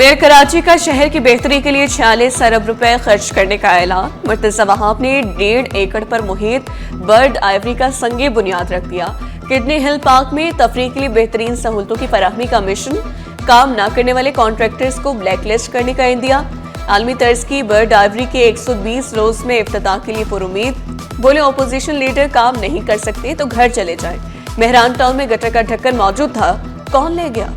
Mayor Karachi का शहर की बेहतरी के लिए 46 अरब रुपए खर्च करने का ऐलान। मुर्तजा वहाब ने 1.5 एकड़ पर मुहित बर्ड आइवरी का संगे बुनियाद रख दिया। किडनी हिल पार्क में तफरीह के लिए बेहतरीन सहूलतों की फराहमी का मिशन। काम न करने वाले कॉन्ट्रैक्टर्स को ब्लैकलिस्ट करने का इंदिया। आलमी तर्ज की बर्ड आइवरी के 120 रोज में इफ्तिताह के लिए पुरुमीद। बोले ऑपोजिशन लीडर काम नहीं कर सकते तो घर चले जाए। मेहरान टाउन में गटर का ढक्कन मौजूद था, कौन ले गया?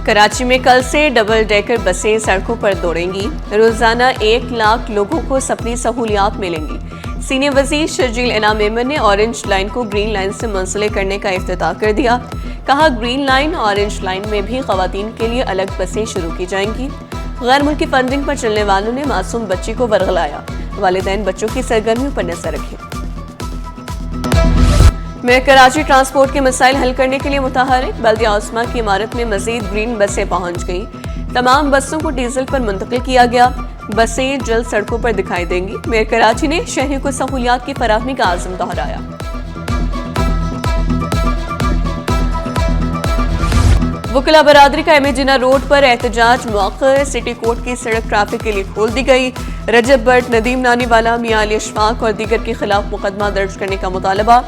कराची में कल से डबल डेकर बसें सड़कों पर दौड़ेंगी। रोजाना 1 लाख लोगों को अपनी सहूलियात मिलेंगी। सीनियर वजीर शर्जील इनाम मेमन ने ऑरेंज लाइन को ग्रीन लाइन से मुंसलिक करने का इफ्तिताह कर दिया। कहा, ग्रीन लाइन ऑरेंज लाइन में भी खवातीन के लिए अलग बसें शुरू की जाएंगी। गैर मुल्की फंडिंग पर चलने वालों ने मासूम बच्ची को वरगलाया। वालिदैन बच्चों की सरगर्मियों पर नजर रखें। मेयर कराची ट्रांसपोर्ट के मसाइल हल करने के लिए मुतहरिक। बल्दिया उस्मा की इमारत में मजीद ग्रीन बसें पहुंच गई। तमाम बसों को डीजल पर मुंतकिल किया गया। बसें जल्द सड़कों पर दिखाई देंगी। मेयर कराची ने शहरियों को सहूलियात की फराहमी का आज़म दोहराया। वकीला बरादरी का एमेजिना रोड पर एहतजाज मौके। सिटी कोर्ट की सड़क ट्रैफिक के लिए खोल दी गई। रजब भट्ट, नदीम नानीवाला, मियां अली अशफाक और दीगर के खिलाफ मुकदमा दर्ज करने का मुतालबा।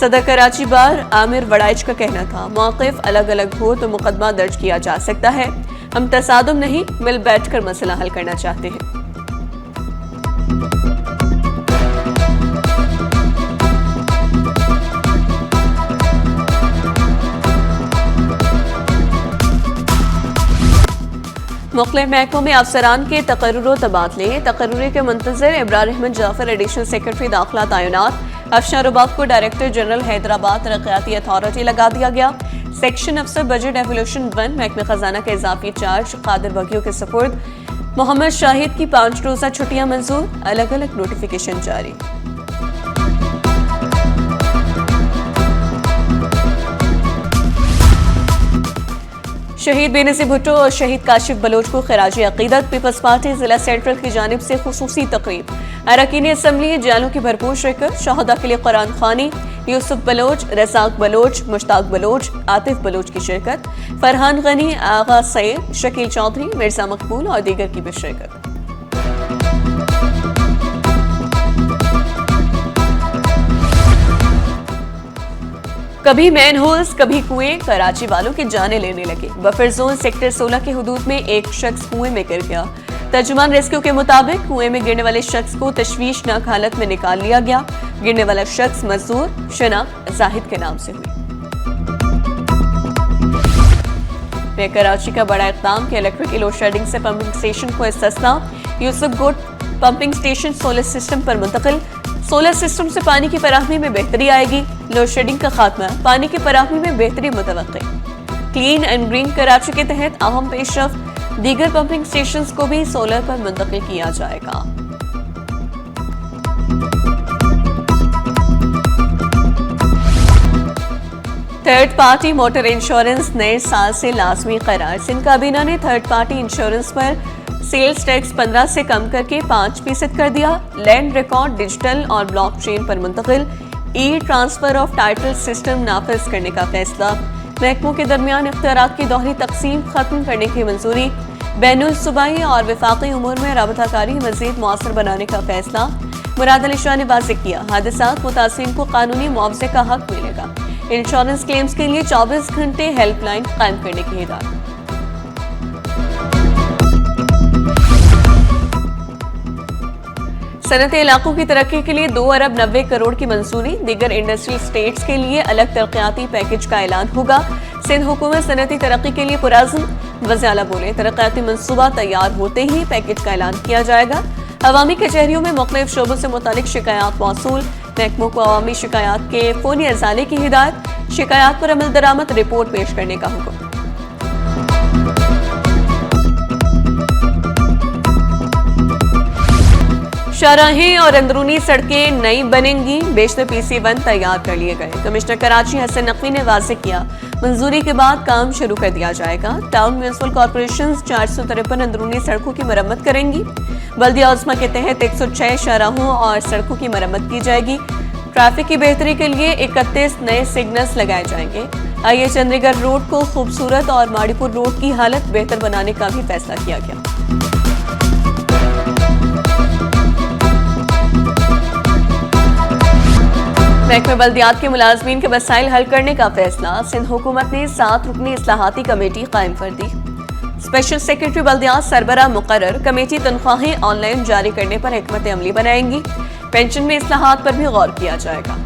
सदर कराची बार आमिर वड़ाइच का कहना था, मौक़िफ़ अलग अलग हो तो मुकदमा दर्ज किया जा सकता है। हम तसादुम नहीं, मिल बैठकर मसला हल करना चाहते हैं। मुख्तलिफ महकमों में अफसरान के तकर्रुर तबादले। तकर्रुर के मुंतज़िर इब्रार रहमान जाफर एडिशनल सेक्रेटरी दाखिला तैनात। अफशा रुबाब को डायरेक्टर जनरल हैदराबाद तरक्याती अथॉरिटी लगा दिया गया। सेक्शन अफसर बजट एवोल्यूशन 1 महकमे खजाना का इजाफी चार्ज कादिर बगियों के सपुर्द। मोहम्मद शाहिद की 5 रोज़ा छुट्टियां मंजूर। अलग अलग नोटिफिकेशन जारी। शहीद बेनज़ीर भुट्टो और शहीद काशिफ बलोच को खिराज अकीदत। पीपल्स पार्टी जिला सेंट्रल की जानिब से खुसूसी तकरीब। अरकान असम्बली जालों की भरपूर शिरकत। शहदा के लिए कुरान खानी। यूसुफ बलोच, रज़ाक बलोच, मुश्ताक बलोच, आतिफ बलोच की शिरकत। फरहान गनी, आगा सैयद, शकील चौधरी, मिर्जा मकबूल और दीगर की भी शिरकत। कभी मैन होल्स कभी कुएं, कराची वालों की जाने लेने लगे। बफर जोन सेक्टर 16 के हुदूद में एक शख्स कुएं में गिर गया। तर्जुमान रेस्क्यू के मुताबिक कुएं में गिरने वाले शख्स को तशवीशनाक हालत में निकाल लिया गया। गिरने वाला शख्स मजदूर शनाख्त जाहिद के नाम से हुई। मेयर कराची का बड़ा इक़दाम के इलेक्ट्रिक लोड शेडिंग से पंपिंग स्टेशन को इस्तिस्ना। यूसुफ गोट पंपिंग स्टेशन सोलर सिस्टम पर मुंतकिल। सोलर सिस्टम से पानी की फराहमी में बेहतरी आएगी। लोड शेडिंग का खात्मा, पानी की फराहमी में बेहतरी मुतवक्किल। क्लीन एंड ग्रीन कराची के तहत अहम पेशरफ्त। दीगर पंपिंग स्टेशंस को भी सोलर पर मुंतकिल किया जाएगा। थर्ड पार्टी मोटर इंश्योरेंस नए साल से लाजमी करार। सिंध काबीना ने थर्ड पार्टी इंश्योरेंस पर सेल्स टैक्स 15 से कम करके 5% कर दिया। लैंड रिकॉर्ड डिजिटल और ब्लॉकचेन पर मुंतकिल। ई ट्रांसफर ऑफ टाइटल सिस्टम नाफिज करने का फैसला। महकमों के दरमियान इख्तियारात की दोहरी तकसीम खत्म करने की मंजूरी। बैनुल सूबाई और वफाकी उमूर में राबताकारी मजीद मौसर बनाने का फैसला। मुराद अली शाह ने वाज़ेह किया, हादसात मुतासिरीन को कानूनी मुआवजे का हक मिलेगा। इंश्योरेंस क्लेम्स के लिए 24 घंटे हेल्पलाइन कायम करने की हिदायत। सनती इलाकों की तरक्की के लिए 2 अरब 90 करोड़ की मंजूरी। दीगर इंडस्ट्रियल स्टेट्स के लिए अलग तरक्याती पैकेज का ऐलान होगा। सिंध हुकूमत सनती तरक्की के लिए पुरअज़्म। वज़ीर आला बोले, तरक्याती मंसूबा तैयार होते ही पैकेज का ऐलान किया जाएगा। अवामी कचहरियों में मुख्तलिफ शोबों से मुतालिक शिकायत मौसूल। महकमों को अवामी शिकायत के फ़ौरी इज़ाले की हिदायत। शिकायत पर अमल दरामद रिपोर्ट पेश करने का हुक्म। शाहराहें और अंदरूनी सड़कें नई बनेंगी। बेशतर PC1 तैयार कर लिए गए। कमिश्नर कराची हसन नकवी ने वाज़ेह किया, मंजूरी के बाद काम शुरू कर दिया जाएगा। टाउन म्यूनिसिपल कॉर्पोरेशन 453 अंदरूनी सड़कों की मरम्मत करेंगी। बल्दिया उस्मा के तहत 106 शाहराहों और सड़कों की मरम्मत की जाएगी। ट्रैफिक की बेहतरी के लिए 31 नए सिग्नल्स लगाए जाएंगे। आइए चंडीगढ़ रोड को खूबसूरत और माड़ीपुर रोड की हालत बेहतर बनाने का भी फैसला किया गया। महकमे बल्दियात के मुलाजमीन के मसाइल हल करने का फैसला। सिंध हुकूमत ने 7 रुकनी इस्लाहाती कमेटी कायम कर दी। स्पेशल सेक्रेटरी बल्दियात सरबराह मुकर्रर। कमेटी तनख्वाहें ऑनलाइन जारी करने पर हिकमत अमली बनाएंगी। पेंशन में इस्लाहात पर भी गौर किया जाएगा।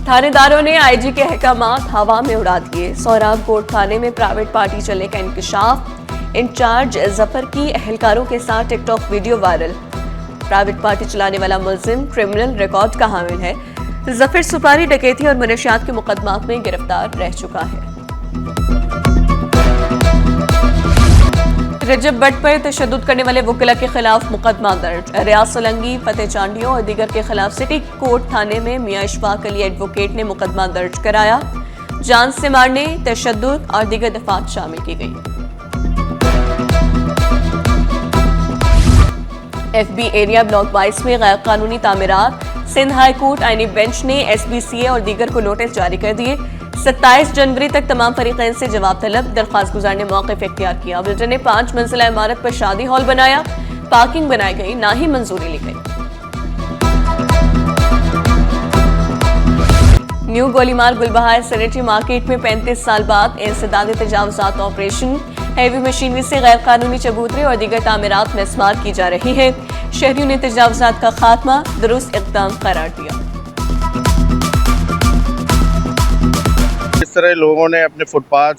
थानेदारों ने आईजी के अहकामात हवा में उड़ा दिए। सोहराब कोर्ट थाने में प्राइवेट पार्टी चलने का इंकशाफ। इंचार्ज जफर की एहलकारों के साथ TikTok video viral. Private party चलाने वाला मुल्जिम क्रिमिनल रिकॉर्ड का हामिल है। जफर सुपारी, डकैती और मनशियात के मुकदमात में गिरफ्तार रह चुका है। रजब भट्ट पर तशद्दुद करने वाले वकीला के खिलाफ मुकदमा दर्ज। रियाज सोलंकी, फतेह चांडियों और दीगर के खिलाफ सिटी कोर्ट थाने में मियां इशफाक अली एडवोकेट ने मुकदमा दर्ज कराया। जान से मारने, तशद्दुद और दीगर दफात शामिल की गई। FB एरिया ब्लॉक 22 में गैर कानूनी तामीरात। सिंध हाई कोर्ट आईनी बेंच ने SBCA और दीगर को नोटिस जारी कर दिए। 27 जनवरी तक तमाम फरीकैन से जवाब तलब। दरख्वास्त गुजार ने मौक़िफ़ इख्तियार किया। बिल्डर ने 5 मंजिला इमारत पर शादी हॉल बनाया। पार्किंग बनाई गई, ना ही मंजूरी ली गई। न्यू गोलीमार गुलबहार सैनिटरी मार्केट में 35 साल बाद इंसदादी तजावुज़ात ऑपरेशन। हैवी मशीनरी से गैर कानूनी चबूतरे और दीगर तामीरात में इस्तेमाल की जा रही है। शहरियों ने तजावुज़ात का खात्मा दुरुस्त इक़दाम करार दिया। इस तरह लोगों ने अपने फुटपाथ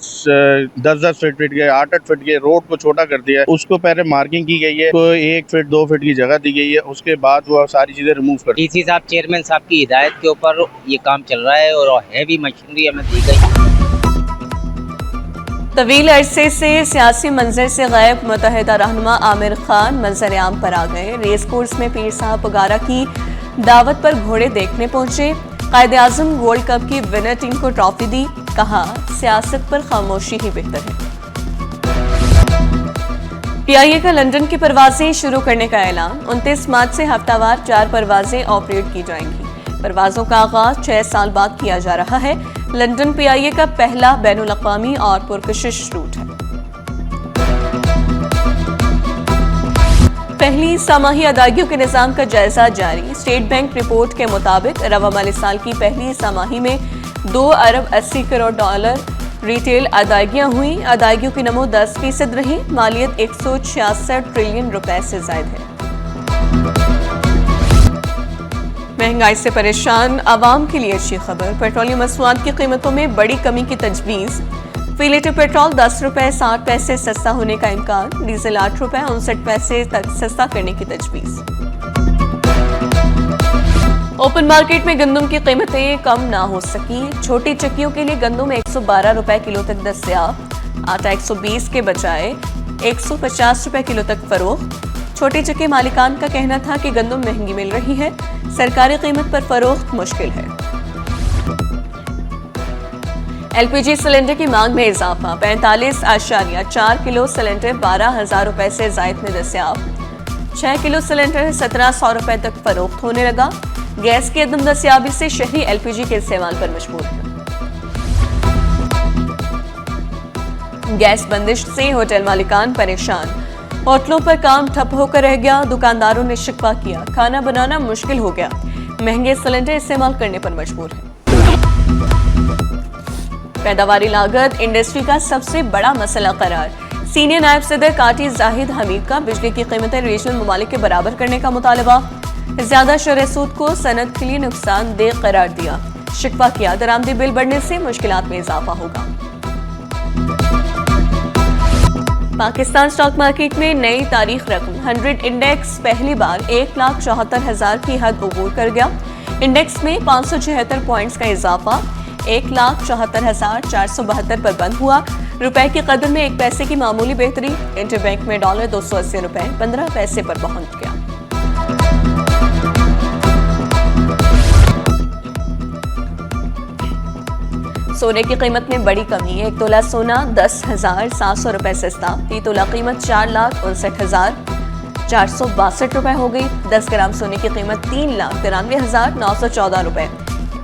10-10 फीट के 8-8 फीट के रोड को छोटा कर दिया है। उसको पहले मार्किंग की गई है, तो 1 फीट 2 फीट की जगह दी गई है। उसके बाद वो सारी चीजें रिमूव कर डीसी साहब, चेयरमैन साहब की हिदायत के ऊपर ये काम चल रहा है और हैवी मशीनरी हमें दी गई। तवील अरसे से सियासी मंजर से गायब मुतहदा रहनुमा आमिर खान मंजर आम पर आ गए। रेस कोर्स में पीर साहब पगारा की दावत पर घोड़े देखने पहुंचे। कायदे आजम वर्ल्ड कप की विनर टीम को ट्रॉफी दी। कहा, सियासत पर खामोशी ही बेहतर है। PIA का लंदन की परवाजें शुरू करने का ऐलान। 29 मार्च से हफ्तावार 4 परवाजें ऑपरेट की जाएंगी। परवाजों का आगाज 6 साल बाद किया जा रहा है। लंदन PIA का पहला बैनुल अक़वामी और पुरकशिश रूट है। पहली सामाही अदायगियों के निज़ाम का जायजा जारी। स्टेट बैंक रिपोर्ट के मुताबिक रवा माली साल की पहली सामाही में 2 अरब 80 करोड़ डॉलर रिटेल अदायगियां हुई। अदायगियों की नमो 10% रही। मालियत 166 ट्रिलियन रुपए से ज्यादा है। महंगाई से परेशान आवाम के लिए अच्छी खबर। पेट्रोलियम मसनूआत की कीमतों में बड़ी कमी की तजवीज़। फी लीटर पेट्रोल 10 रुपए 60 पैसे सस्ता होने का इम्कान। डीजल 8 रुपए 59 पैसे तक सस्ता करने की तजवीज़। ओपन मार्केट में गंदम की कीमतें कम ना हो सकी। छोटी चक्कियों के लिए गंदम 112 रुपए किलो तक दस्तयाब। आटा 120 के बजाय 150 रुपए किलो तक फरोख्त। छोटी चक्की मालिकान का कहना था कि गंदम महंगी मिल रही है, सरकारी कीमत पर फरोख्त मुश्किल है। LPG सिलेंडर की मांग में इजाफा। 45.4 किलो सिलेंडर 12,000 रुपए से जायद में दस्तयाब। 6 किलो सिलेंडर 1700 रुपए तक फरोख्त होने लगा। गैस की अदम दस्तयाबी से शहरी LPG के इस्तेमाल पर मजबूर है। गैस बंदिश से होटल मालिकान परेशान। होटलों पर काम ठप होकर रह गया। दुकानदारों ने शिकवा किया, खाना बनाना मुश्किल हो गया। महंगे सिलेंडर इस्तेमाल करने पर मजबूर है। पैदावारी लागत इंडस्ट्री का सबसे बड़ा मसला करार। सीनियर नायब सदर काटी जाहिद हमीद का बिजली की कीमतें रीजनल ममालिक के बराबर करने का मुतालबा। ज्यादा शरह सूद को सनत के लिए नुकसानदेह करार दिया। शिकवा किया, दरामदी बिल बढ़ने से मुश्किलात में इजाफा होगा। पाकिस्तान स्टॉक मार्केट में नई तारीख रकम। 100 इंडेक्स पहली बार 1,74,000 की हद अबूर कर गया। इंडेक्स में 576 पॉइंट्स का इजाफा 1,74,472 पर बंद हुआ। रुपए की कदर में 1 पैसे की मामूली बेहतरी। इंटरबैंक में डॉलर 280 रुपए 15 पैसे पर पहुंच गया। सोने की कीमत में बड़ी कमी। 1 तोला सोना 10,700 रुपए सस्ता। 3 तोला कीमत 4,59,000। 462 रुपए हो गई। 10 ग्राम सोने की कीमत 3,93,914 रुपए।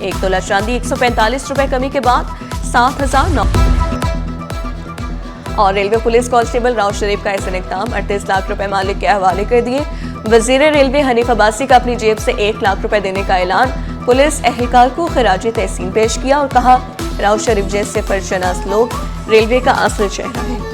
1 तोला चांदी 145 रुपए कमी के बाद 7,009। और रेलवे पुलिस कांस्टेबल राव शरीफ का ऐसा इकदाम 38 लाख रुपए मालिक के हवाले कर दिए। वजीर रेलवे हनीफ अब्बासी का अपनी जेब से 1 लाख रुपए देने का ऐलान। पुलिस एहलकार को खराज तहसीन पेश किया और कहा, राव शरीफ जैसे फर्शनास लोग रेलवे का असल चेहरा है।